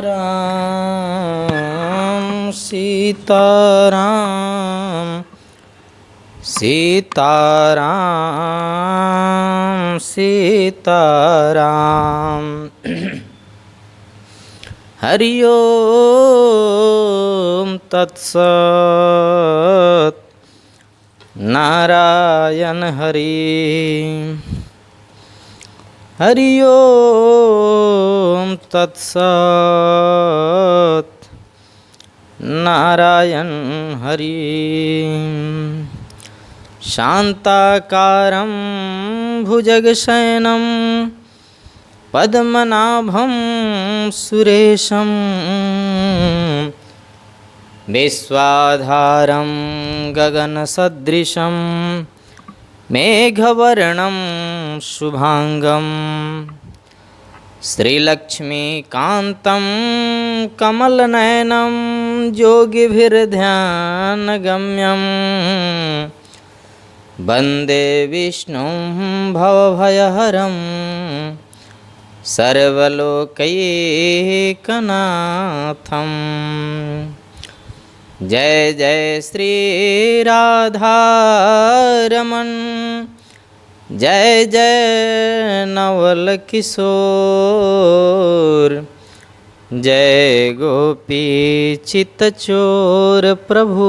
राम सीताराम सीताराम सीताराम। हरि ओम तत्सत्। नारायण हरि। हरि ओम तत्सत्। नारायण हरि। शान्ताकारं भुजगशयनं पद्मनाभं सुरेशं विश्वाधारं गगनसदृशं मेघवर्णं शुभांगं श्रीलक्ष्मीकान्तं कमलनयनं योगिभिर्ध्यानगम्यं वन्दे विष्णुं भवभयहरं सर्वलोकैकनाथं। जय जय श्री राधारमण, जय जय नवल किशोर, जय गोपी चित्तचोर प्रभु,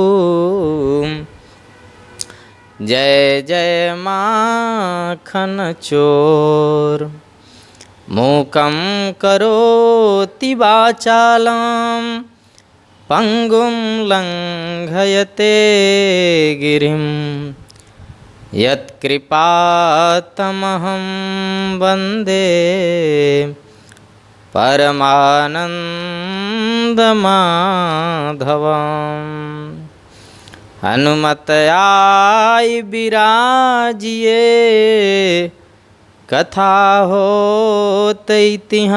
जय जय माखन चोर। मूकं करोति वाचालं पंगुं लंघयते गिरिं, यत्कृपातमहं वन्दे परमानन्दमाधवम्। हनुमत आय बिराजिए, कथा होत इतिहास।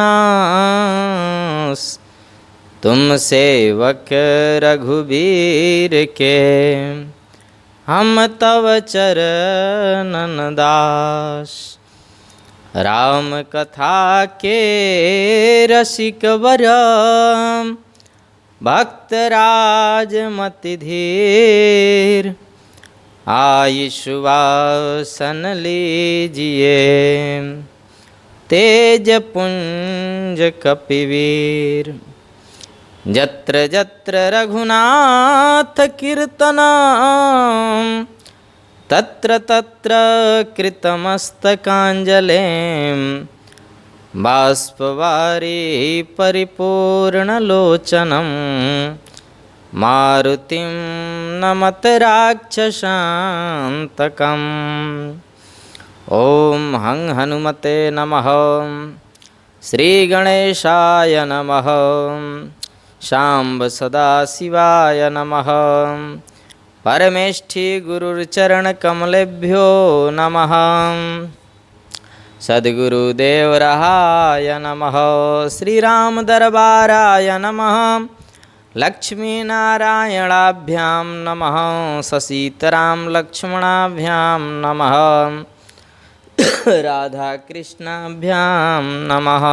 तुम सेवक रघुबीर के, हम तव चरणन दास। राम कथा के रसिक वरम, भक्तराज मति धीर। आयुष्वासन लीजिए, तेज पुंज कपिवीर। जत्र जत्र रघुनाथ कीर्तनम, तत्र तत्र कृतमस्तकांजलिं। बाष्पवारी परिपूर्णलोचनं, मारुतिं नमत राक्षसान्तकम्। ॐ हं हनुमते नमः। श्रीगणेशाय नमः। शाम्ब सदाशिवाय नमः। परमेष्ठी गुरुर्चरणकमलेभ्यो नमः। सद्गुरुदेवरहाय नमः। श्रीराम दरबाराय नमः। लक्ष्मीनारायणाभ्यां नमः। ससीतराम लक्ष्मणाभ्यां नमः। राधाकृष्णाभ्यां नमः।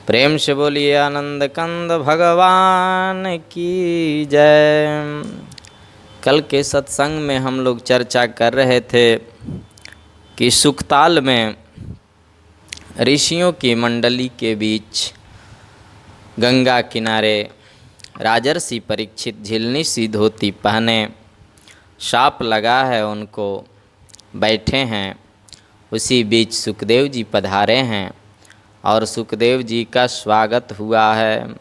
प्रेम से बोलिए आनंद कंद भगवान की जय। कल के सत्संग में हम लोग चर्चा कर रहे थे कि सुखताल में ऋषियों की मंडली के बीच गंगा किनारे राजर्षि परीक्षित झिलनी सी धोती पहने, शाप लगा है उनको, बैठे हैं। उसी बीच सुखदेव जी पधारे हैं और सुखदेव जी का स्वागत हुआ है।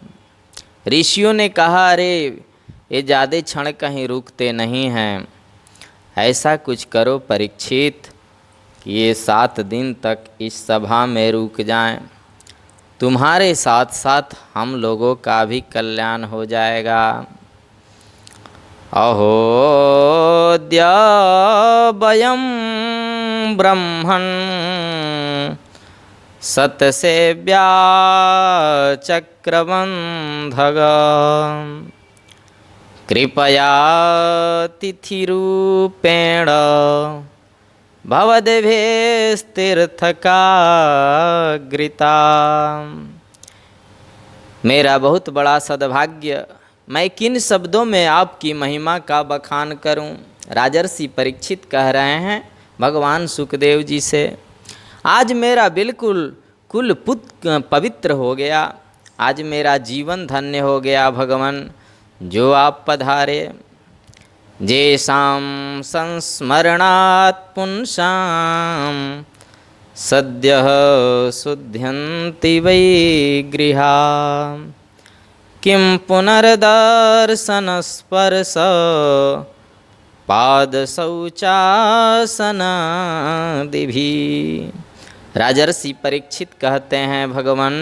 ऋषियों ने कहा, अरे ये ज़्यादा क्षण कहीं रुकते नहीं हैं, ऐसा कुछ करो परीक्षित कि ये 7 दिन तक इस सभा में रुक जाएं। तुम्हारे साथ साथ हम लोगों का भी कल्याण हो जाएगा। अहोद्य वयं ब्रह्मन् सतसेव्या चक्रबन्धग, कृपया तिथिरूपेण भवद्भिस्तीर्थकाग्रिता। मेरा बहुत बड़ा सद्भाग्य, मैं किन शब्दों में आपकी महिमा का बखान करूं। राजर्षि परीक्षित कह रहे हैं भगवान सुखदेव जी से, आज मेरा बिल्कुल कुल पवित्र हो गया, आज मेरा जीवन धन्य हो गया भगवान, जो आप पधारे। जेषां संस्मरणात् पुंसां सद्यः शुध्यन्ति वै गृहा, किं पुनर्दर्शनस्पर्श पादशौचासनादिभिः। राजर्षि परीक्षित कहते हैं भगवान,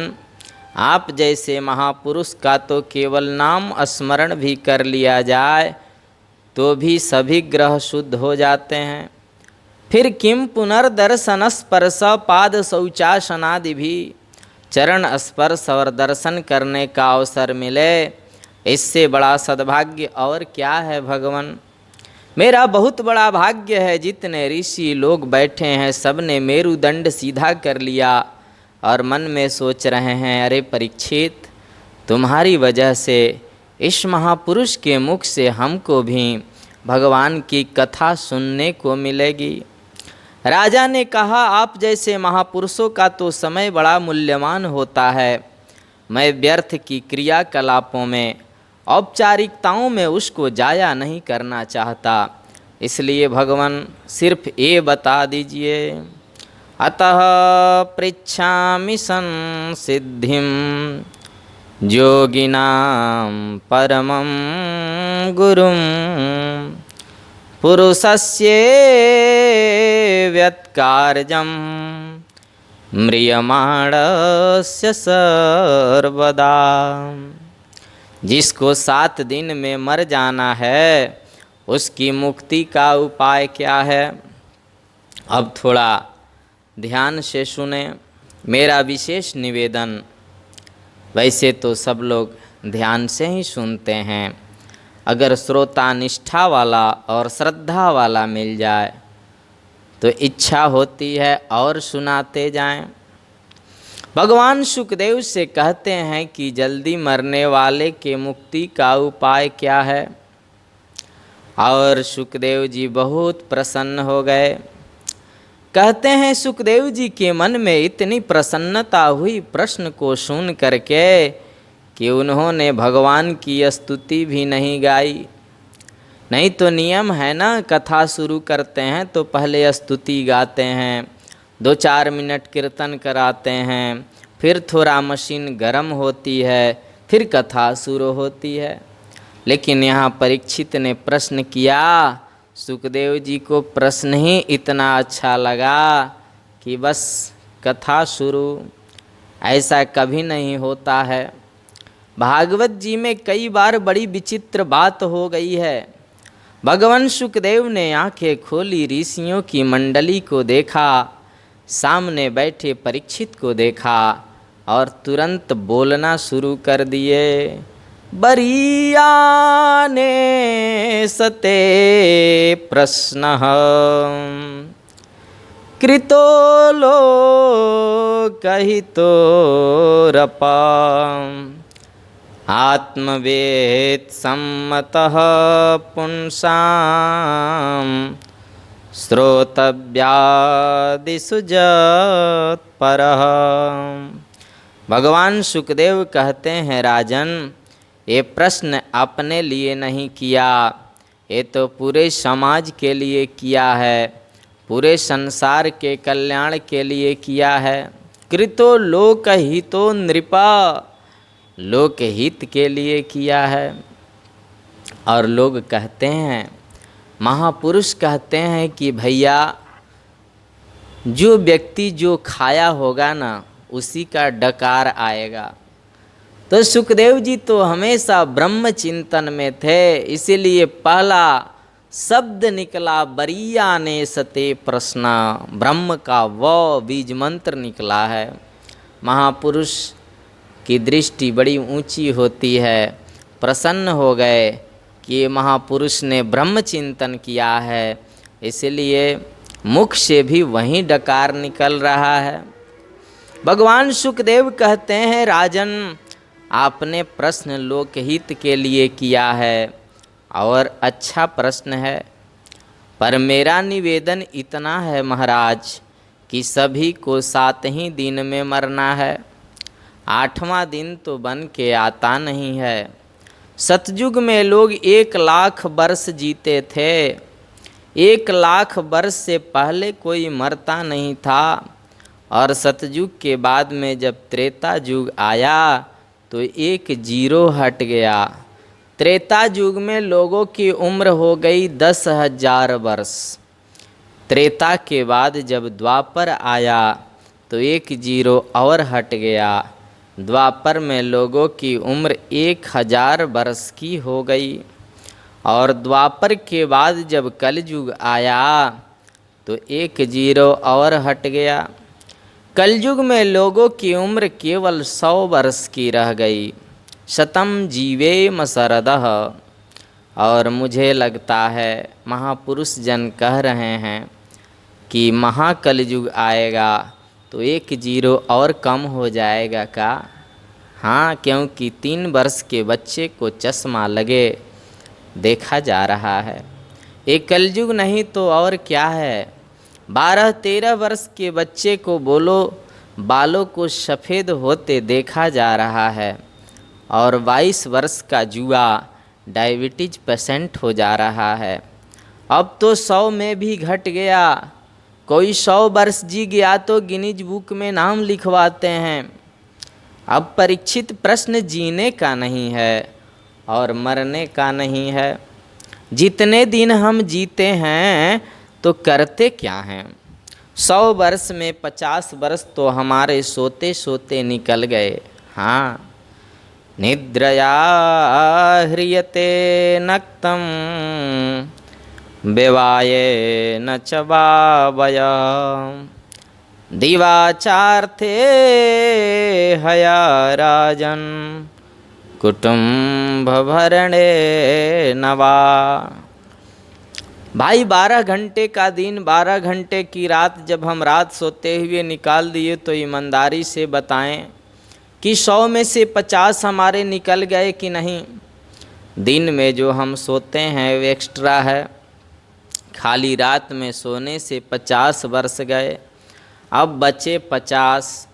आप जैसे महापुरुष का तो केवल नाम स्मरण भी कर लिया जाए तो भी सभी ग्रह शुद्ध हो जाते हैं, फिर किम पुनर्दर्शन स्पर्श पाद शौचासनादि भी, चरण स्पर्श और दर्शन करने का अवसर मिले, इससे बड़ा सद्भाग्य और क्या है भगवान। मेरा बहुत बड़ा भाग्य है, जितने ऋषि लोग बैठे हैं सबने मेरुदंड सीधा कर लिया और मन में सोच रहे हैं, अरे परीक्षित, तुम्हारी वजह से इस महापुरुष के मुख से हमको भी भगवान की कथा सुनने को मिलेगी। राजा ने कहा, आप जैसे महापुरुषों का तो समय बड़ा मूल्यवान होता है, मैं व्यर्थ की क्रियाकलापों में, औपचारिकताओं में उसको जाया नहीं करना चाहता, इसलिए भगवान सिर्फ ये बता दीजिए। अतः पृच्छामि संसिद्धिं योगिनां परमं गुरुं, पुरुषस्येव्यत्कार्यं म्रियमाणस्य सर्वदा। जिसको 7 दिन में मर जाना है उसकी मुक्ति का उपाय क्या है। अब थोड़ा ध्यान से सुने, मेरा विशेष निवेदन, वैसे तो सब लोग ध्यान से ही सुनते हैं, अगर श्रोता निष्ठा वाला और श्रद्धा वाला मिल जाए तो इच्छा होती है और सुनाते जाएं। भगवान सुखदेव से कहते हैं कि जल्दी मरने वाले के मुक्ति का उपाय क्या है, और सुखदेव जी बहुत प्रसन्न हो गए। कहते हैं सुखदेव जी के मन में इतनी प्रसन्नता हुई प्रश्न को सुन करके कि उन्होंने भगवान की स्तुति भी नहीं गाई। नहीं तो नियम है ना, कथा शुरू करते हैं तो पहले स्तुति गाते हैं, 2-4 मिनट कीर्तन कराते हैं, फिर थोड़ा मशीन गर्म होती है, फिर कथा शुरू होती है। लेकिन यहाँ परीक्षित ने प्रश्न किया, सुखदेव जी को प्रश्न ही इतना अच्छा लगा कि बस कथा शुरू। ऐसा कभी नहीं होता है। भागवत जी में कई बार बड़ी विचित्र बात हो गई है। भगवान सुखदेव ने आंखें खोली, ऋषियों की मंडली को देखा, सामने बैठे परीक्षित को देखा और तुरंत बोलना शुरू कर दिए। बरीयाने सते प्रश्नः कृतो लोकहितो रपा, आत्मवेद सम्मतः पुंसां श्रोतव्यादिषु जत्परः। भगवान सुखदेव कहते हैं, राजन, ये प्रश्न अपने लिए नहीं किया, ये तो पूरे समाज के लिए किया है, पूरे संसार के कल्याण के लिए किया है। कृतो लोकहितो नृपा, लोकहित के लिए किया है। और लोग कहते हैं, महापुरुष कहते हैं कि भैया, जो व्यक्ति जो खाया होगा ना उसी का डकार आएगा। तो सुखदेव जी तो हमेशा ब्रह्म चिंतन में थे, इसीलिए पहला शब्द निकला बरीयाने सते प्रश्न, ब्रह्म का वो बीज मंत्र निकला है। महापुरुष की दृष्टि बड़ी ऊंची होती है। प्रसन्न हो गए कि ये महापुरुष ने ब्रह्म चिंतन किया है, इसलिए मुख से भी वही डकार निकल रहा है। भगवान सुखदेव कहते हैं, राजन, आपने प्रश्न लोकहित के लिए किया है और अच्छा प्रश्न है, पर मेरा निवेदन इतना है महाराज कि सभी को 7 ही दिन में मरना है, 8वां दिन तो बन के आता नहीं है। सतयुग में लोग 1,00,000 वर्ष जीते थे, 1,00,000 वर्ष से पहले कोई मरता नहीं था, और सतयुग के बाद में जब त्रेता युग आया तो एक 0 हट गया। त्रेता युग में लोगों की उम्र हो गई 10,000 वर्ष। त्रेता के बाद जब द्वापर आया तो एक 0 और हट गया। द्वापर में लोगों की उम्र 1,000 वर्ष की हो गई, और द्वापर के बाद जब कलयुग आया तो एक 0 और हट गया। कलयुग में लोगों की उम्र केवल 100 वर्ष की रह गई। शतम जीवेम शरदः। और मुझे लगता है महापुरुष जन कह रहे हैं कि महाकलयुग आएगा तो एक 0 और कम हो जाएगा का। हाँ, क्योंकि 3 वर्ष के बच्चे को चश्मा लगे देखा जा रहा है। एक कलयुग नहीं तो और क्या है। 12-13 वर्ष के बच्चे को बोलो बालों को सफ़ेद होते देखा जा रहा है, और 22 वर्ष का जुआ डायबिटीज पेशेंट हो जा रहा है। अब तो 100 में भी घट गया। कोई 100 वर्ष जी गया तो गिनीज बुक में नाम लिखवाते हैं। अब परीक्षित प्रश्न जीने का नहीं है और मरने का नहीं है। जितने दिन हम जीते हैं तो करते क्या हैं। 100 वर्ष में 50 वर्ष तो हमारे सोते सोते निकल गए। हाँ, निद्रया ह्रियते नक्तम बेवाये न च वावय दिवाचार्थे हया राजन कुटुंब भरणे नवा। भाई 12 घंटे का दिन, 12 घंटे की रात जब हम रात सोते हुए निकाल दिए तो ईमानदारी से बताएं कि 100 में से 50 हमारे निकल गए कि नहीं। दिन में जो हम सोते हैं वो एक्स्ट्रा है। खाली रात में सोने से 50 वर्ष गए, अब बचे 50।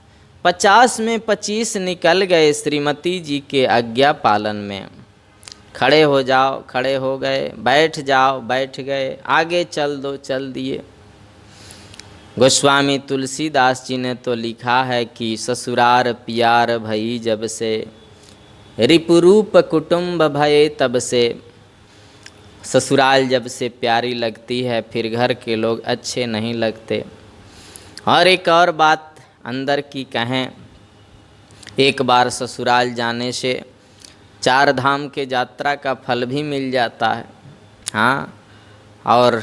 50 में 25 निकल गए श्रीमती जी के आज्ञा पालन में। खड़े हो जाओ, खड़े हो गए, बैठ जाओ, बैठ गए, आगे चल दो, चल दिए। गोस्वामी तुलसीदास जी ने तो लिखा है कि ससुरार प्यार भई जब से, रिपुरूप कुटुंब भये तब से। ससुराल जब से प्यारी लगती है फिर घर के लोग अच्छे नहीं लगते। और एक और बात अंदर की कहें, एक बार ससुराल जाने से 4 धाम के यात्रा का फल भी मिल जाता है। हाँ, और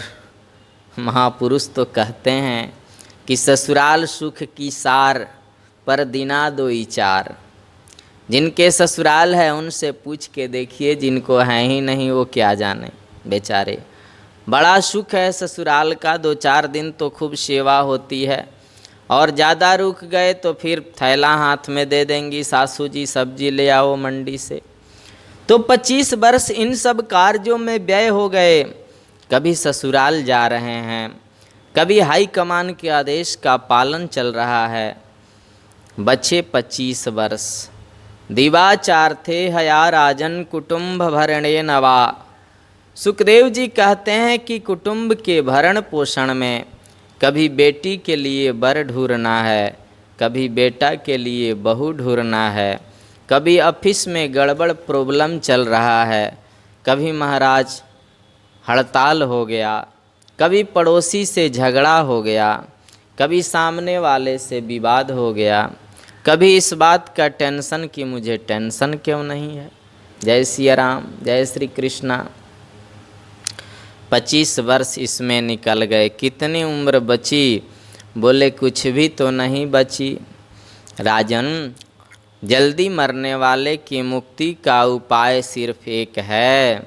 महापुरुष तो कहते हैं कि ससुराल सुख की सार पर दिना दो चार। जिनके ससुराल है उनसे पूछ के देखिए, जिनको है ही नहीं वो क्या जाने बेचारे। बड़ा सुख है ससुराल का, 2-4 दिन तो खूब सेवा होती है, और ज़्यादा रुक गए तो फिर थैला हाथ में दे देंगी सासू जी, सब्जी ले आओ मंडी से। तो 25 वर्ष इन सब कार्यों में व्यय हो गए। कभी ससुराल जा रहे हैं, कभी हाई कमान के आदेश का पालन चल रहा है। बचे 25 वर्ष। दिवाचार थे हया राजन कुटुंब भरणे नवा। सुखदेव जी कहते हैं कि कुटुंब के भरण पोषण में कभी बेटी के लिए वर ढूंढना है, कभी बेटा के लिए बहू ढूंढना है, कभी ऑफिस में गड़बड़ प्रॉब्लम चल रहा है, कभी महाराज हड़ताल हो गया, कभी पड़ोसी से झगड़ा हो गया, कभी सामने वाले से विवाद हो गया, कभी इस बात का टेंशन कि मुझे टेंशन क्यों नहीं है। जय सिया राम, जय श्री कृष्णा। 25 वर्ष इसमें निकल गए। कितनी उम्र बची? बोले कुछ भी तो नहीं बची। राजन, जल्दी मरने वाले की मुक्ति का उपाय सिर्फ एक है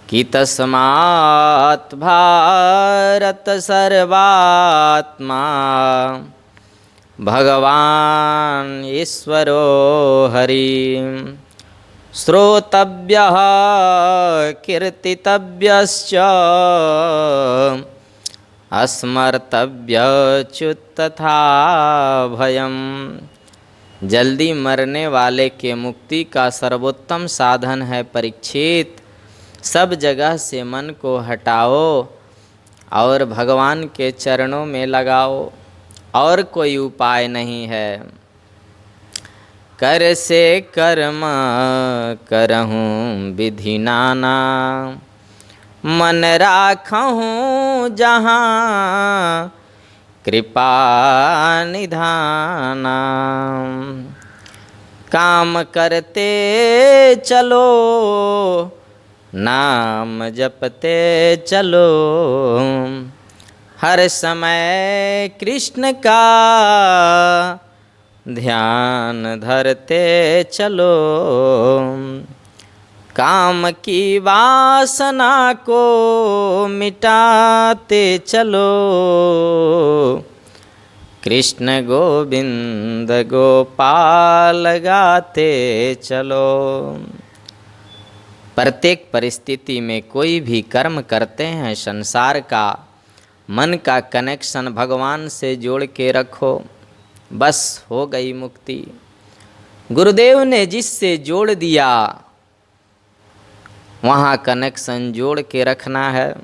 कि तस्मात् भारत सर्वात्मा भगवान् ईश्वरो हरि श्रोतव्यः कीर्तितव्यश्च स्मर्तव्यच्युत्तथा भयम्। जल्दी मरने वाले के मुक्ति का सर्वोत्तम साधन है परीक्षित। सब जगह से मन को हटाओ और भगवान के चरणों में लगाओ, और कोई उपाय नहीं है। कर से कर्म करहूँ विधि नाना, मन राखहूँ जहाँ कृपा निधाना। काम करते चलो नाम जपते चलो, हर समय कृष्ण का ध्यान धरते चलो। काम की वासना को मिटाते चलो, कृष्ण गोविंद गोपाल गाते चलो। प्रत्येक परिस्थिति में कोई भी कर्म करते हैं, संसार का मन का कनेक्शन भगवान से जोड़ के रखो, बस हो गई मुक्ति। गुरुदेव ने जिससे जोड़ दिया वहाँ कनेक्शन जोड़ के रखना है।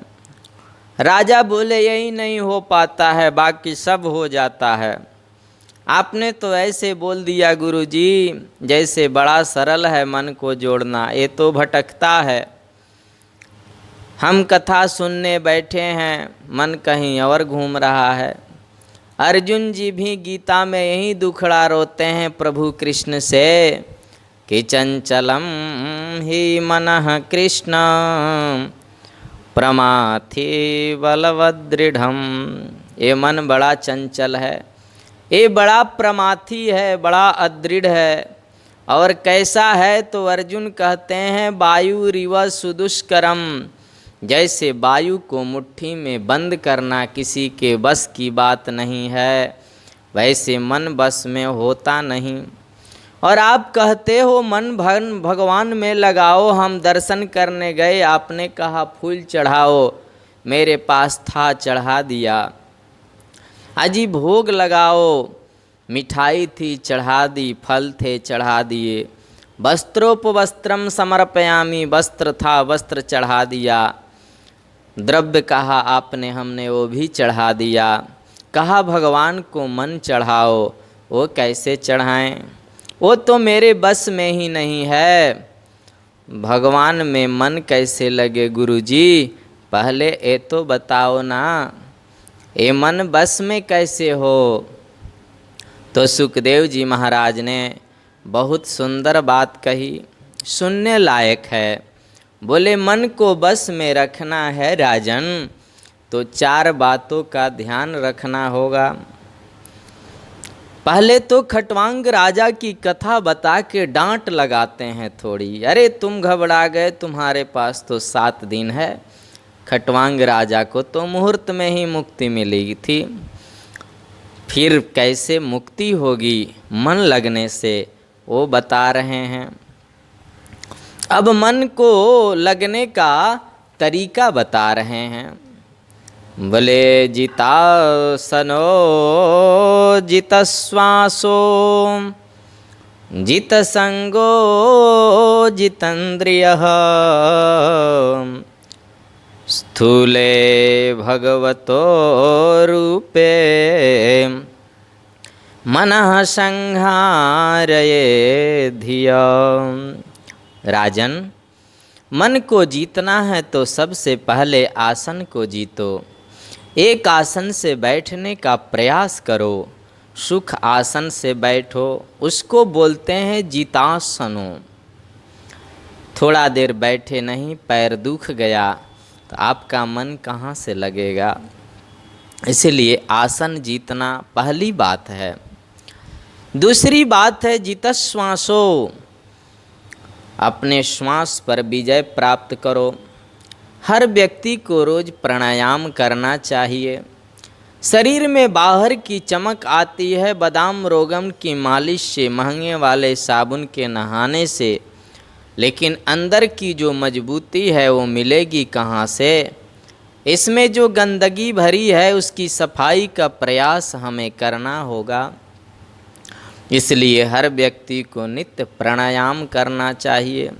राजा बोले यही नहीं हो पाता है, बाकी सब हो जाता है। आपने तो ऐसे बोल दिया गुरुजी, जैसे बड़ा सरल है मन को जोड़ना, ये तो भटकता है। हम कथा सुनने बैठे हैं, मन कहीं और घूम रहा है। अर्जुन जी भी गीता में यही दुखड़ा रोते हैं प्रभु कृष्ण से कि चंचलम ही मनः कृष्ण प्रमाथि बलवदृढ़म। ये मन बड़ा चंचल है, ये बड़ा प्रमाथी है, बड़ा अदृढ़ है। और कैसा है तो अर्जुन कहते हैं वायुरिव सुदुष्करम। जैसे वायु को मुट्ठी में बंद करना किसी के बस की बात नहीं है, वैसे मन बस में होता नहीं। और आप कहते हो मन भगवान में लगाओ। हम दर्शन करने गए, आपने कहा फूल चढ़ाओ, मेरे पास था चढ़ा दिया। अजी भोग लगाओ, मिठाई थी चढ़ा दी, फल थे चढ़ा दिए। वस्त्रोपवस्त्रम समर्पयामि, वस्त्र था वस्त्र चढ़ा दिया। द्रव्य कहा आपने, हमने वो भी चढ़ा दिया। कहा भगवान को मन चढ़ाओ, वो कैसे चढ़ाएं? वो तो मेरे बस में ही नहीं है। भगवान में मन कैसे लगे गुरुजी, पहले ये तो बताओ ना, ये मन बस में कैसे हो? तो सुखदेव जी महाराज ने बहुत सुंदर बात कही, सुनने लायक है। बोले मन को बस में रखना है राजन, तो 4 बातों का ध्यान रखना होगा। पहले तो खटवांग राजा की कथा बता के डांट लगाते हैं थोड़ी, अरे तुम घबरा गए, तुम्हारे पास तो 7 दिन है। खटवांग राजा को तो मुहूर्त में ही मुक्ति मिली थी, फिर कैसे मुक्ति होगी मन लगने से, वो बता रहे हैं। अब मन को लगने का तरीका बता रहे हैं। बोले जितासनो जितश्वासो जितसंगो जितेन्द्रियः स्थूले भगवतो रूपे मनः संहारये धिया। राजन, मन को जीतना है तो सबसे पहले आसन को जीतो। एक आसन से बैठने का प्रयास करो, सुख आसन से बैठो, उसको बोलते हैं जितासनो। थोड़ा देर बैठे नहीं, पैर दुख गया तो आपका मन कहाँ से लगेगा? इसलिए आसन जीतना पहली बात है। दूसरी बात है जितश्वासो, अपने श्वास पर विजय प्राप्त करो। हर व्यक्ति को रोज प्राणायाम करना चाहिए। शरीर में बाहर की चमक आती है बादाम रोगन की मालिश से, महंगे वाले साबुन के नहाने से, लेकिन अंदर की जो मजबूती है वो मिलेगी कहाँ से? इसमें जो गंदगी भरी है उसकी सफाई का प्रयास हमें करना होगा। इसलिए हर व्यक्ति को नित्य प्राणायाम करना चाहिए।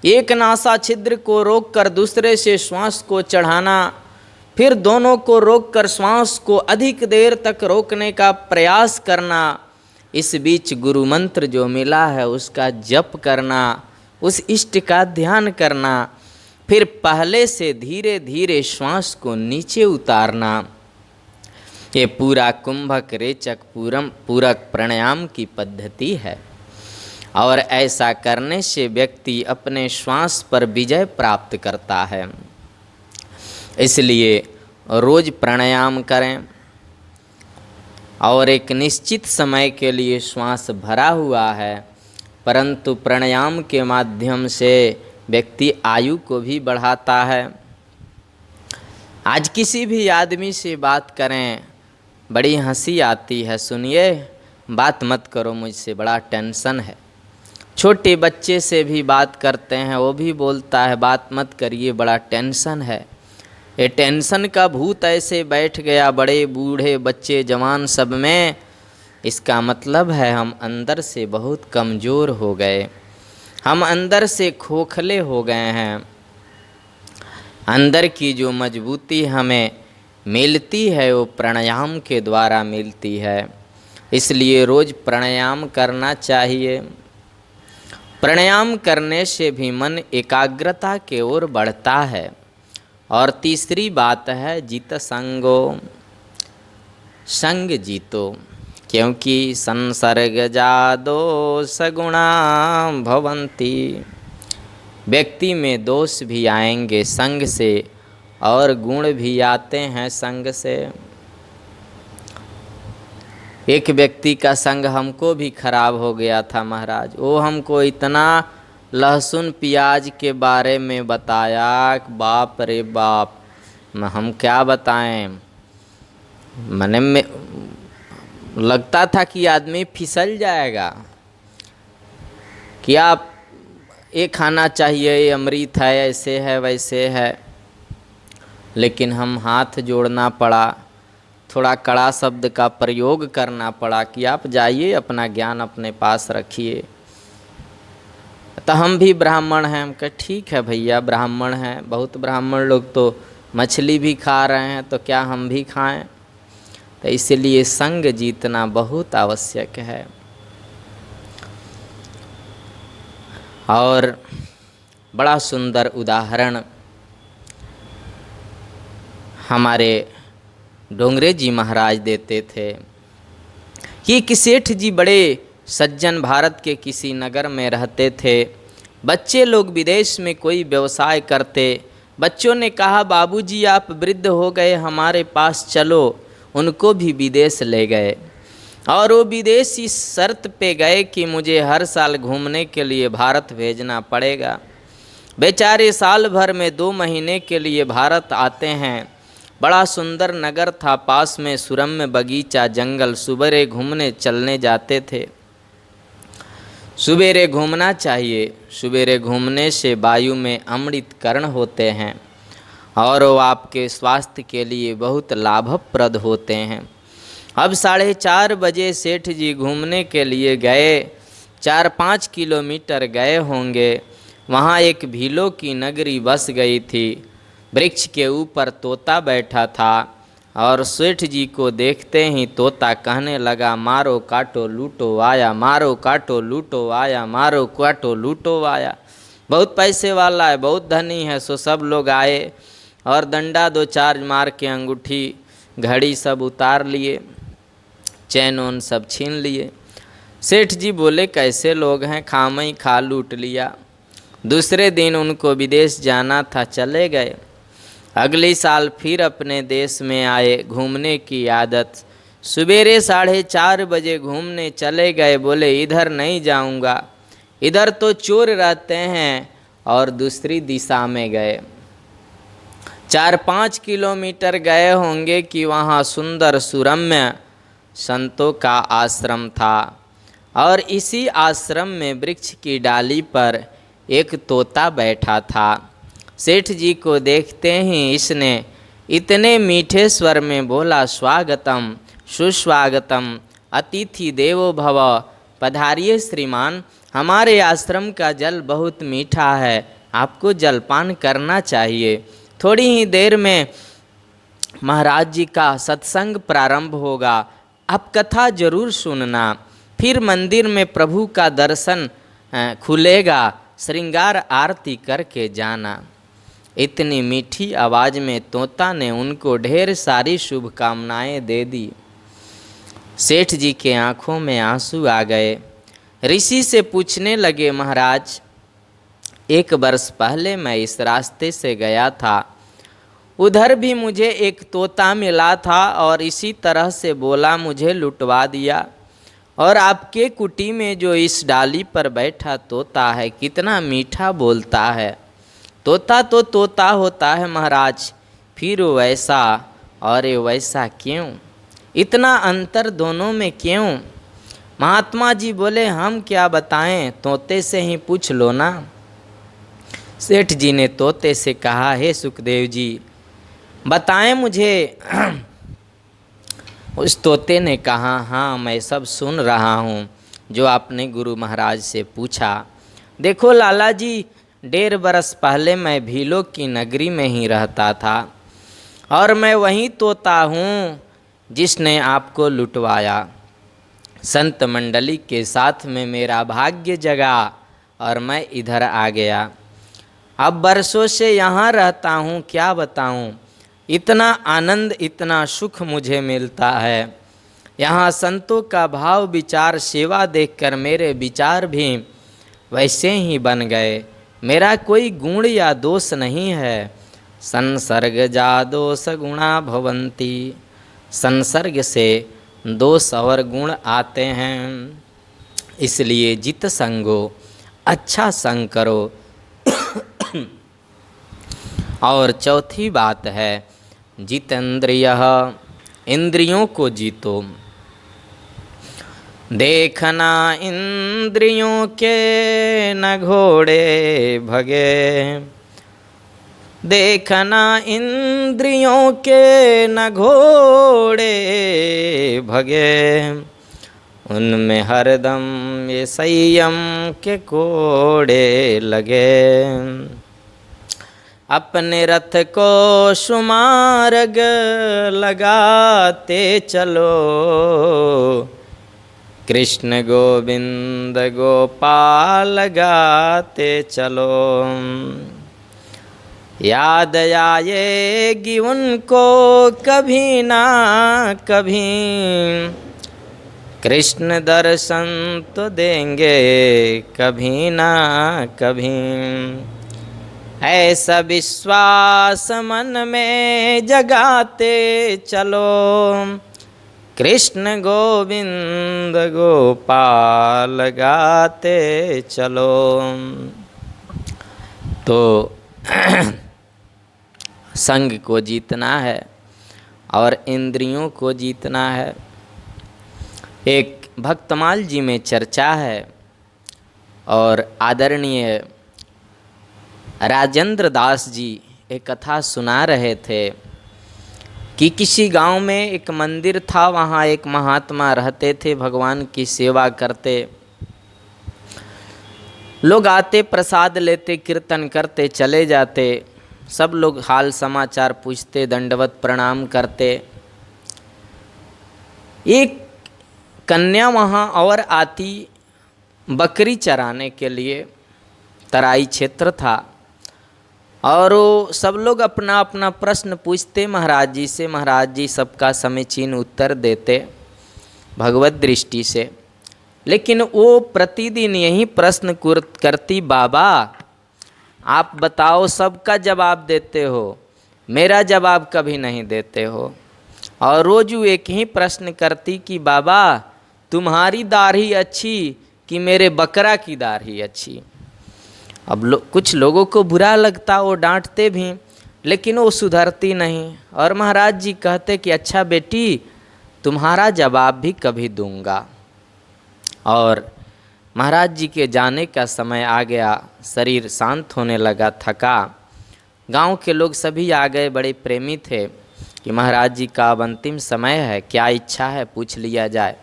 एक नासा छिद्र को रोककर दूसरे से श्वास को चढ़ाना, फिर दोनों को रोककर श्वास को अधिक देर तक रोकने का प्रयास करना, इस बीच गुरु मंत्र जो मिला है उसका जप करना, उस इष्ट का ध्यान करना, फिर पहले से धीरे धीरे श्वास को नीचे उतारना, ये पूरा कुंभक रेचक पूरक प्राणायाम की पद्धति है। और ऐसा करने से व्यक्ति अपने श्वास पर विजय प्राप्त करता है। इसलिए रोज प्राणायाम करें और एक निश्चित समय के लिए श्वास भरा हुआ है, परंतु प्राणायाम के माध्यम से व्यक्ति आयु को भी बढ़ाता है। आज किसी भी आदमी से बात करें, बड़ी हंसी आती है, सुनिए बात मत करो मुझसे, बड़ा टेंशन है। छोटे बच्चे से भी बात करते हैं, वो भी बोलता है बात मत करिए, बड़ा टेंशन है। ये टेंशन का भूत ऐसे बैठ गया बड़े बूढ़े बच्चे जवान सब में, इसका मतलब है हम अंदर से बहुत कमज़ोर हो गए, हम अंदर से खोखले हो गए हैं। अंदर की जो मजबूती हमें मिलती है वो प्राणायाम के द्वारा मिलती है। इसलिए रोज़ प्राणायाम करना चाहिए। प्राणायाम करने से भी मन एकाग्रता की ओर बढ़ता है। और तीसरी बात है जित संगो, संग जीतो, क्योंकि संसर्ग जादो सगुणा भवंती, व्यक्ति में दोष भी आएंगे संग से और गुण भी आते हैं संग से। एक व्यक्ति का संग हमको भी खराब हो गया था महाराज, वो हमको इतना लहसुन प्याज के बारे में बताया, बाप रे बाप, हम क्या बताएं। मने में लगता था कि आदमी फिसल जाएगा, कि आप ये खाना चाहिए, ये अमृत है, ऐसे है वैसे है। लेकिन हम हाथ जोड़ना पड़ा, थोड़ा कड़ा शब्द का प्रयोग करना पड़ा कि आप जाइए अपना ज्ञान अपने पास रखिए। तो हम भी ब्राह्मण हैं, हम कहे ठीक है भैया ब्राह्मण हैं, बहुत ब्राह्मण लोग तो मछली भी खा रहे हैं, तो क्या हम भी खाएं। तो इसलिए संग जीतना बहुत आवश्यक है। और बड़ा सुंदर उदाहरण हमारे डोंगरे जी महाराज देते थे कि एक सेठ जी बड़े सज्जन भारत के किसी नगर में रहते थे। बच्चे लोग विदेश में कोई व्यवसाय करते। बच्चों ने कहा बाबूजी आप वृद्ध हो गए, हमारे पास चलो। उनको भी विदेश ले गए और वो विदेश इस शर्त पे गए कि मुझे हर साल घूमने के लिए भारत भेजना पड़ेगा। बेचारे साल भर में 2 महीने के लिए भारत आते हैं। बड़ा सुंदर नगर था, पास में सुरम्य बगीचा जंगल, सुबेरे घूमने चलने जाते थे। सुबेरे घूमना चाहिए, सुबेरे घूमने से वायु में अमृत कण होते हैं और वो आपके स्वास्थ्य के लिए बहुत लाभप्रद होते हैं। अब 4:30 बजे सेठ जी घूमने के लिए गए, 4-5 किलोमीटर गए होंगे। वहाँ एक भीलों की नगरी बस गई थी। वृक्ष के ऊपर तोता बैठा था और सेठ जी को देखते ही तोता कहने लगा मारो काटो लूटो आया, मारो काटो लूटो आया, मारो काटो लूटो आया। बहुत पैसे वाला है, बहुत धनी है, सो सब लोग आए और डंडा 2-4 मार के अंगूठी घड़ी सब उतार लिए, चैन उन सब छीन लिए। सेठ जी बोले कैसे लोग हैं, खामई खा लूट लिया। दूसरे दिन उनको विदेश जाना था, चले गए। अगले साल फिर अपने देश में आए, घूमने की आदत। सुबेरे 4:30 बजे घूमने चले गए, बोले इधर नहीं जाऊंगा, इधर तो चोर रहते हैं, और दूसरी दिशा में गए। 4-5 किलोमीटर गए होंगे कि वहाँ सुंदर सुरम्य संतों का आश्रम था। और इसी आश्रम में वृक्ष की डाली पर एक तोता बैठा था। सेठ जी को देखते ही इसने इतने मीठे स्वर में बोला, स्वागतम सुस्वागतम, अतिथि देवो भव। पधारिए श्रीमान, हमारे आश्रम का जल बहुत मीठा है, आपको जलपान करना चाहिए। थोड़ी ही देर में महाराज जी का सत्संग प्रारंभ होगा, आप कथा जरूर सुनना। फिर मंदिर में प्रभु का दर्शन खुलेगा, श्रृंगार आरती करके जाना। इतनी मीठी आवाज़ में तोता ने उनको ढेर सारी शुभकामनाएं दे दी। सेठ जी के आंखों में आंसू आ गए। ऋषि से पूछने लगे, महाराज 1 वर्ष पहले मैं इस रास्ते से गया था, उधर भी मुझे एक तोता मिला था और इसी तरह से बोला, मुझे लुटवा दिया। और आपके कुटी में जो इस डाली पर बैठा तोता है, कितना मीठा बोलता है। तोता तो तोता होता है महाराज, फिर वैसा और वैसा क्यों? इतना अंतर दोनों में क्यों? महात्मा जी बोले, हम क्या बताएं, तोते से ही पूछ लो ना। सेठ जी ने तोते से कहा, हे सुखदेव जी बताएं मुझे। उस तोते ने कहा, हाँ मैं सब सुन रहा हूँ जो आपने गुरु महाराज से पूछा। देखो लाला जी, 1.5 बरस पहले मैं भीलों की नगरी में ही रहता था और मैं वही तोता हूँ जिसने आपको लुटवाया। संत मंडली के साथ में मेरा भाग्य जगा और मैं इधर आ गया। अब बरसों से यहाँ रहता हूँ, क्या बताऊँ, इतना आनंद इतना सुख मुझे मिलता है। यहाँ संतों का भाव विचार सेवा देखकर मेरे विचार भी वैसे ही बन गए। मेरा कोई गुण या दोष नहीं है। संसर्ग जा दोष गुणा भवंती, संसर्ग से दोष और गुण आते हैं। इसलिए जित संगो, अच्छा संग करो। और चौथी बात है जितेंद्रियः, इंद्रियों को जीतो। देखना इंद्रियों के न घोड़े भगे, देखना इंद्रियों के न घोड़े भगे, उनमें हरदम ये संयम के कोड़े लगे। अपने रथ को सुमार्ग लगाते चलो, कृष्ण गोविंद गोपाल लगाते चलो। याद आएगी उनको कभी ना कभी, कृष्ण दर्शन तो देंगे कभी ना कभी। ऐसा विश्वास मन में जगाते चलो, कृष्ण गोविंद गोपाल गाते चलो। तो संग को जीतना है और इंद्रियों को जीतना है। एक भक्तमाल जी में चर्चा है और आदरणीय राजेंद्र दास जी एक कथा सुना रहे थे कि किसी गांव में एक मंदिर था, वहाँ एक महात्मा रहते थे, भगवान की सेवा करते। लोग आते, प्रसाद लेते, कीर्तन करते, चले जाते। सब लोग हाल समाचार पूछते, दंडवत प्रणाम करते। एक कन्या वहाँ और आती बकरी चराने के लिए, तराई क्षेत्र था। और वो सब लोग अपना अपना प्रश्न पूछते महाराज जी से। महाराज जी सबका समीचीन उत्तर देते भगवत दृष्टि से। लेकिन वो प्रतिदिन यही प्रश्न करती, बाबा आप बताओ, सबका जवाब देते हो, मेरा जवाब कभी नहीं देते हो। और रोज एक ही प्रश्न करती कि बाबा तुम्हारी दाढ़ी अच्छी कि मेरे बकरा की दाढ़ी अच्छी। अब कुछ लोगों को बुरा लगता, वो डांटते भी, लेकिन वो सुधरती नहीं। और महाराज जी कहते कि अच्छा बेटी, तुम्हारा जवाब भी कभी दूंगा। और महाराज जी के जाने का समय आ गया, शरीर शांत होने लगा, थका। गांव के लोग सभी आ गए, बड़े प्रेमी थे कि महाराज जी का अब अंतिम समय है, क्या इच्छा है पूछ लिया जाए।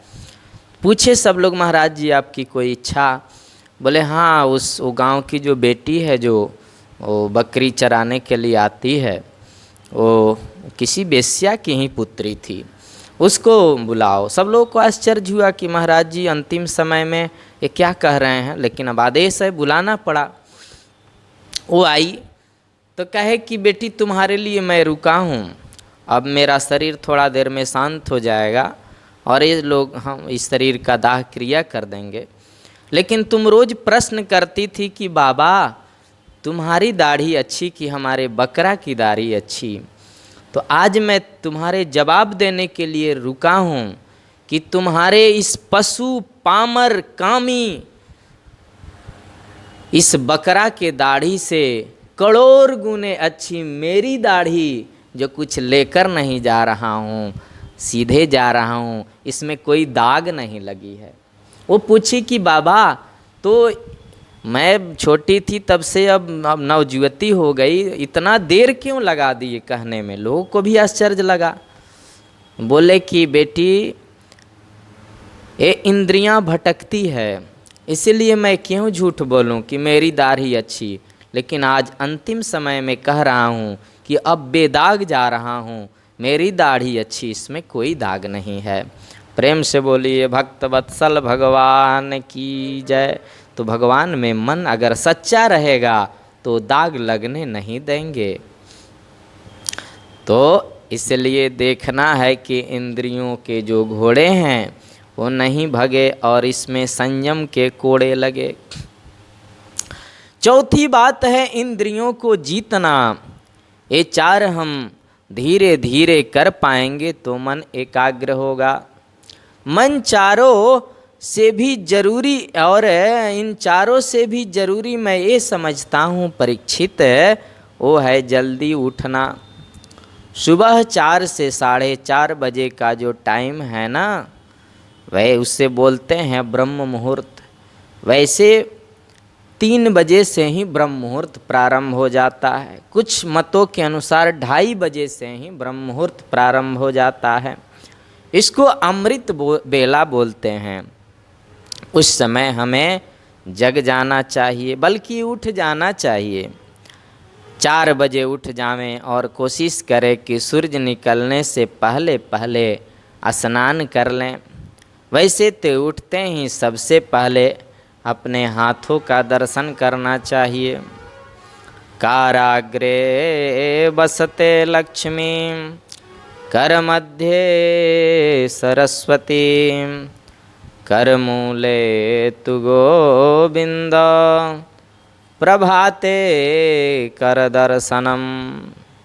पूछे सब लोग, महाराज जी आपकी कोई इच्छा? बोले हाँ, वो गांव की जो बेटी है जो वो बकरी चराने के लिए आती है, वो किसी वेश्या की ही पुत्री थी, उसको बुलाओ। सब लोगों को आश्चर्य हुआ कि महाराज जी अंतिम समय में ये क्या कह रहे हैं, लेकिन अब आदेश है, बुलाना पड़ा। वो आई तो कहे कि बेटी तुम्हारे लिए मैं रुका हूँ, अब मेरा शरीर थोड़ा देर में शांत हो जाएगा और ये लोग हम इस शरीर का दाह क्रिया कर देंगे। लेकिन तुम रोज़ प्रश्न करती थी कि बाबा तुम्हारी दाढ़ी अच्छी कि हमारे बकरा की दाढ़ी अच्छी, तो आज मैं तुम्हारे जवाब देने के लिए रुका हूँ कि तुम्हारे इस पशु पामर कामी इस बकरा के दाढ़ी से करोड़ गुने अच्छी मेरी दाढ़ी, जो कुछ लेकर नहीं जा रहा हूँ, सीधे जा रहा हूँ, इसमें कोई दाग नहीं लगी है। वो पूछी कि बाबा तो मैं छोटी थी तब से अब नवजुवती हो गई, इतना देर क्यों लगा दी ये कहने में? लोगों को भी आश्चर्य लगा। बोले कि बेटी ये इंद्रियां भटकती है, इसीलिए मैं क्यों झूठ बोलूं कि मेरी दाढ़ी अच्छी, लेकिन आज अंतिम समय में कह रहा हूं कि अब बेदाग जा रहा हूं, मेरी दाढ़ी अच्छी, इसमें कोई दाग नहीं है। प्रेम से बोलिए भक्त वत्सल भगवान की जय। तो भगवान में मन अगर सच्चा रहेगा तो दाग लगने नहीं देंगे। तो इसलिए देखना है कि इंद्रियों के जो घोड़े हैं वो नहीं भगे और इसमें संयम के कोड़े लगे। चौथी बात है इंद्रियों को जीतना। ये चार हम धीरे धीरे कर पाएंगे तो मन एकाग्र होगा। मन चारों से भी जरूरी, और इन चारों से भी जरूरी मैं ये समझता हूँ परीक्षित, वो है जल्दी उठना। सुबह 4 से 4:30 बजे का जो टाइम है ना, वह उससे बोलते हैं ब्रह्म मुहूर्त। वैसे 3 बजे से ही ब्रह्म मुहूर्त प्रारंभ हो जाता है। कुछ मतों के अनुसार 2:30 बजे से ही ब्रह्म मुहूर्त प्रारंभ हो जाता है। इसको अमृत बेला बोलते हैं। उस समय हमें जग जाना चाहिए, बल्कि उठ जाना चाहिए। 4 बजे उठ जावें और कोशिश करें कि सूरज निकलने से पहले पहले स्नान कर लें। वैसे तो उठते ही सबसे पहले अपने हाथों का दर्शन करना चाहिए। काराग्रे बसते लक्ष्मी कर मध्य सरस्वती करमूले तु गोविंद प्रभाते कर दर्शनम।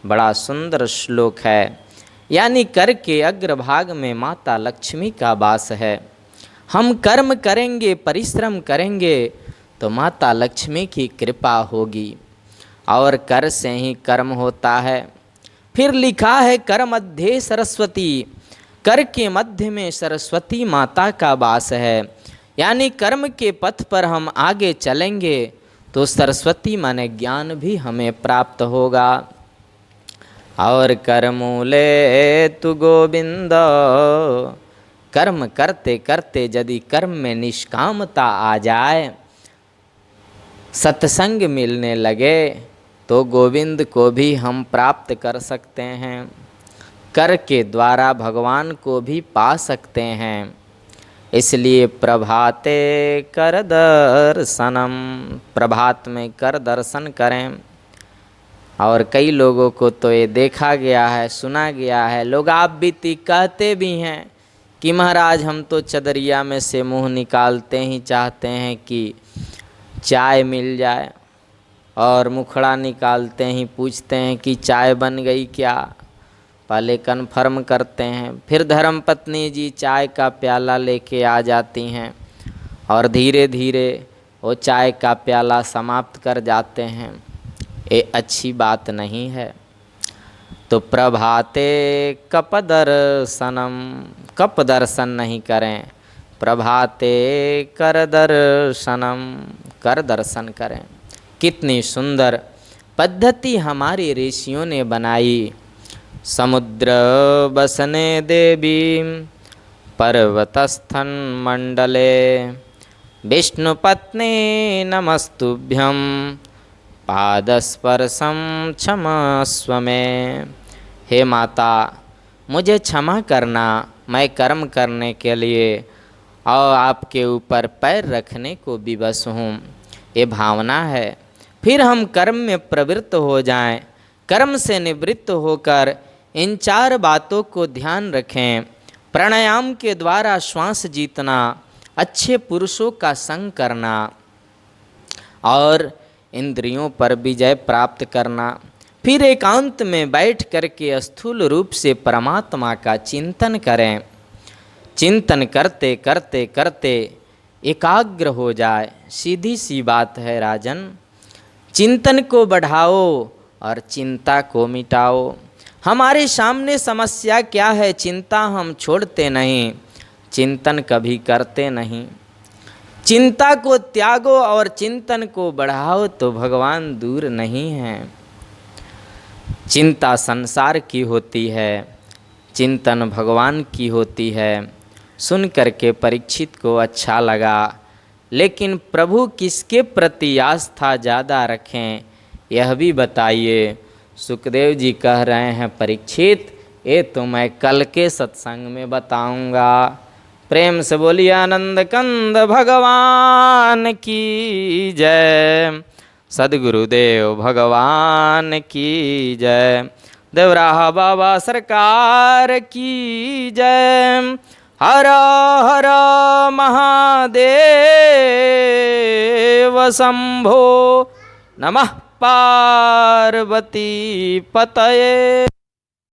बड़ा सुंदर श्लोक है। यानी कर के अग्रभाग में माता लक्ष्मी का वास है। हम कर्म करेंगे, परिश्रम करेंगे तो माता लक्ष्मी की कृपा होगी, और कर से ही कर्म होता है। फिर लिखा है कर मध्य सरस्वती, कर के मध्य में सरस्वती माता का वास है। यानी कर्म के पथ पर हम आगे चलेंगे तो सरस्वती माने ज्ञान भी हमें प्राप्त होगा। और कर्मूले तु गोविंद, कर्म करते करते यदि कर्म में निष्कामता आ जाए, सत्संग मिलने लगे, तो गोविंद को भी हम प्राप्त कर सकते हैं। कर के द्वारा भगवान को भी पा सकते हैं। इसलिए प्रभाते कर दर्शनम, प्रभात में कर दर्शन करें। और कई लोगों को तो ये देखा गया है, सुना गया है, लोग आप बीती कहते भी हैं कि महाराज हम तो चदरिया में से मुंह निकालते ही चाहते हैं कि चाय मिल जाए, और मुखड़ा निकालते ही पूछते हैं कि चाय बन गई क्या। पहले कन्फर्म करते हैं, फिर धर्मपत्नी जी चाय का प्याला लेके आ जाती हैं और धीरे धीरे वो चाय का प्याला समाप्त कर जाते हैं। ये अच्छी बात नहीं है। तो प्रभाते कप दर्शनम, कप दर्शन नहीं करें, प्रभाते कर दर्शनम, कर दर्शन करें। कितनी सुंदर पद्धति हमारे ऋषियों ने बनाई। समुद्र बसने देवी पर्वतस्थन मंडले, विष्णुपत्नी नमस्तुभ्यं पादस्पर्शम क्षमस्व में। हे माता, मुझे क्षमा करना, मैं कर्म करने के लिए और आपके ऊपर पैर रखने को विवश हूँ, ये भावना है। फिर हम कर्म में प्रवृत्त हो जाएं। कर्म से निवृत्त होकर इन 4 बातों को ध्यान रखें। प्राणायाम के द्वारा श्वास जीतना, अच्छे पुरुषों का संग करना और इंद्रियों पर विजय प्राप्त करना। फिर एकांत में बैठ करके स्थूल रूप से परमात्मा का चिंतन करें। चिंतन करते करते करते एकाग्र हो जाए। सीधी सी बात है राजन, चिंतन को बढ़ाओ और चिंता को मिटाओ। हमारे सामने समस्या क्या है? चिंता हम छोड़ते नहीं, चिंतन कभी करते नहीं। चिंता को त्यागो और चिंतन को बढ़ाओ तो भगवान दूर नहीं हैं। चिंता संसार की होती है, चिंतन भगवान की होती है। सुन करके परीक्षित को अच्छा लगा, लेकिन प्रभु किसके प्रति आस्था ज़्यादा रखें यह भी बताइए। सुखदेव जी कह रहे हैं, परीक्षित ये तो मैं कल के सत्संग में बताऊंगा। प्रेम से बोलिए आनंद कंद भगवान की जय, सद्गुरुदेव भगवान की जय, देवराहा बाबा सरकार की जय। हर हर महादेव शंभो, नमः पार्वती पतये।